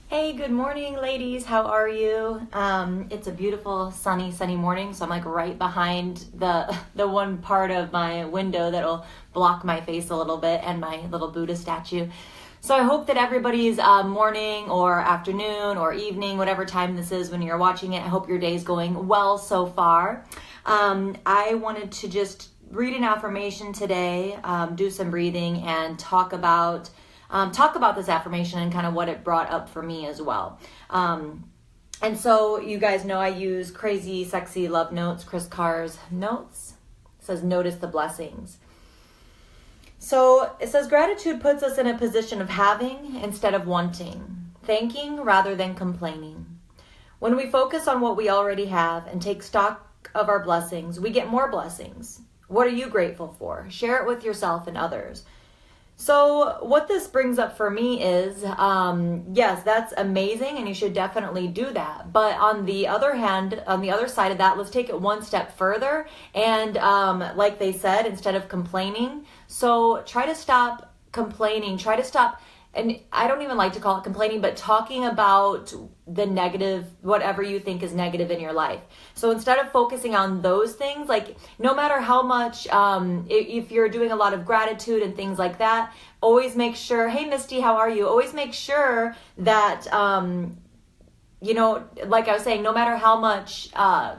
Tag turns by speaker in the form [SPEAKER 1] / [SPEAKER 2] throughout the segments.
[SPEAKER 1] Hey, good morning, ladies. How are you? It's a beautiful sunny morning, so I'm like right behind the one part of my window that'll block my face a little bit and my little Buddha statue. So I hope that everybody's morning or afternoon or evening, whatever time this is when you're watching it, I hope your day's going well so far. I wanted to just read an affirmation today, do some breathing, and talk about this affirmation and kind of what it brought up for me as well. And so you guys know I use Crazy Sexy Love Notes, Chris Carr's notes. It says, notice the blessings. So it says, gratitude puts us in a position of having instead of wanting, thanking rather than complaining. When we focus on what we already have and take stock of our blessings, we get more blessings. What are you grateful for? Share it with yourself and others. So what this brings up for me is, yes, that's amazing and you should definitely do that. But on the other hand, on the other side of that, let's take it one step further. And like they said, instead of complaining, so try to stop complaining, try to stop, and I don't even like to call it complaining, but talking about the negative, whatever you think is negative in your life. So instead of focusing on those things, like no matter how much, if you're doing a lot of gratitude and things like that, always make sure, hey Misty, how are you? Always make sure that, like I was saying, no matter how much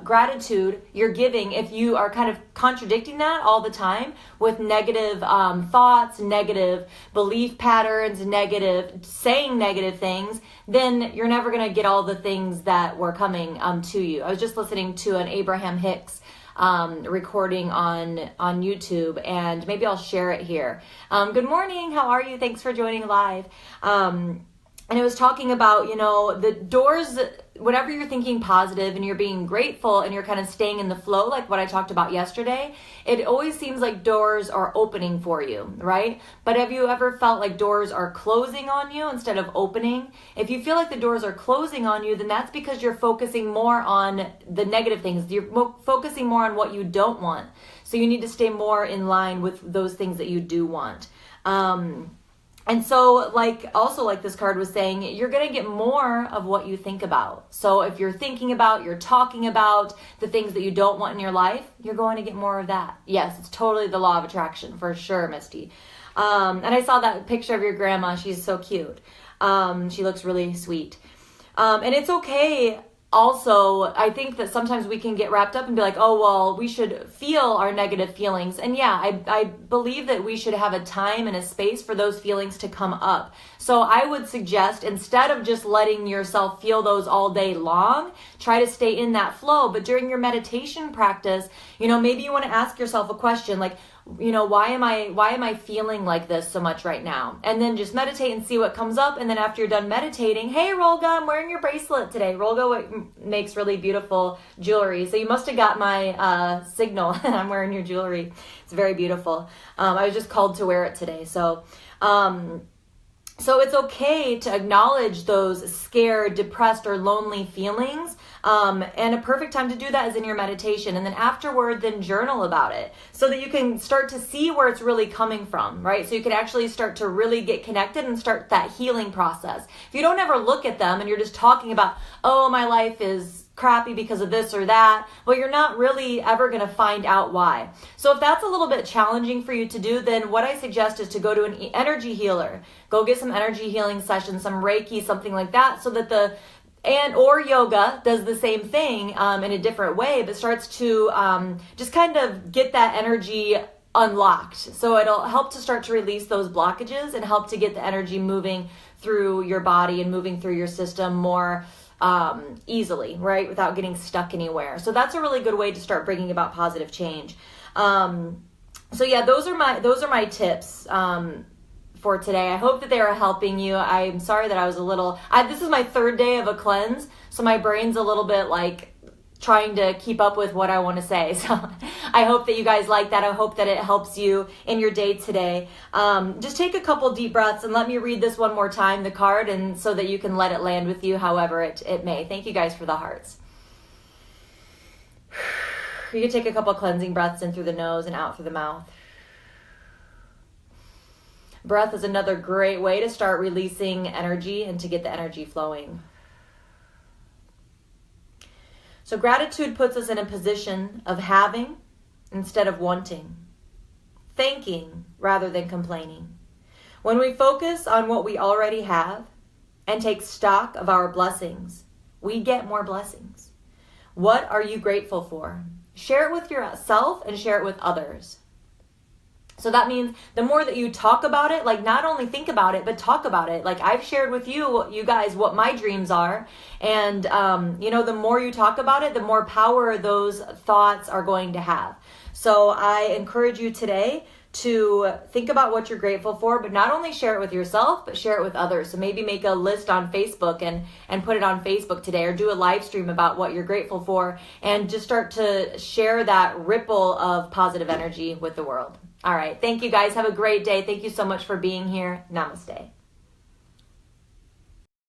[SPEAKER 1] gratitude you're giving, if you are kind of contradicting that all the time with negative thoughts, negative belief patterns, saying negative things, then you're never going to get all the things that were coming to you. I was just listening to an Abraham Hicks recording on YouTube, and maybe I'll share it here. Good morning. How are you? Thanks for joining live. And it was talking about, the doors, whenever you're thinking positive and you're being grateful and you're kind of staying in the flow, like what I talked about yesterday, it always seems like doors are opening for you, right? But have you ever felt like doors are closing on you instead of opening? If you feel like the doors are closing on you, then that's because you're focusing more on the negative things. You're focusing more on what you don't want. So you need to stay more in line with those things that you do want. And so like this card was saying, you're going to get more of what you think about. So if you're thinking about, you're talking about the things that you don't want in your life, you're going to get more of that. Yes, it's totally the law of attraction for sure, Misty. And I saw that picture of your grandma. She's so cute. She looks really sweet. And it's okay. Also, I think that sometimes we can get wrapped up and be like, oh, well, we should feel our negative feelings. And yeah, I believe that we should have a time and a space for those feelings to come up. So I would suggest, instead of just letting yourself feel those all day long, try to stay in that flow. But during your meditation practice, maybe you want to ask yourself a question like, why am I feeling like this so much right now? And then just meditate and see what comes up. And then after you're done meditating, hey, Rolga, I'm wearing your bracelet today. Rolga makes really beautiful jewelry. So you must have got my signal. I'm wearing your jewelry. It's very beautiful. I was just called to wear it today. So it's okay to acknowledge those scared, depressed, or lonely feelings. And a perfect time to do that is in your meditation. And then afterward, then journal about it so that you can start to see where it's really coming from, right? So you can actually start to really get connected and start that healing process. If you don't ever look at them and you're just talking about, oh, my life is crappy because of this or that, well, you're not really ever going to find out why. So if that's a little bit challenging for you to do, then what I suggest is to go to an energy healer. Go get some energy healing sessions, some Reiki, something like that, so that or yoga does the same thing in a different way, but starts to just kind of get that energy unlocked. So it'll help to start to release those blockages and help to get the energy moving through your body and moving through your system more easily, right? Without getting stuck anywhere. So that's a really good way to start bringing about positive change. So yeah, those are my tips for today. I hope that they are helping you. I'm sorry that I was this is my third day of a cleanse, so my brain's a little bit like trying to keep up with what I want to say. So I hope that you guys like that. I hope that it helps you in your day today. Just take a couple deep breaths and let me read this one more time, the card, and so that you can let it land with you however it may. Thank you guys for the hearts. You can take a couple cleansing breaths in through the nose and out through the mouth. Breath is another great way to start releasing energy and to get the energy flowing. So gratitude puts us in a position of having instead of wanting, thanking rather than complaining. When we focus on what we already have and take stock of our blessings, we get more blessings. What are you grateful for? Share it with yourself and share it with others. So that means the more that you talk about it, like not only think about it, but talk about it. Like I've shared with you guys, what my dreams are. And, the more you talk about it, the more power those thoughts are going to have. So I encourage you today to think about what you're grateful for, but not only share it with yourself, but share it with others. So maybe make a list on Facebook and put it on Facebook today, or do a live stream about what you're grateful for, and just start to share that ripple of positive energy with the world. All right. Thank you guys. Have a great day. Thank you so much for being here. Namaste.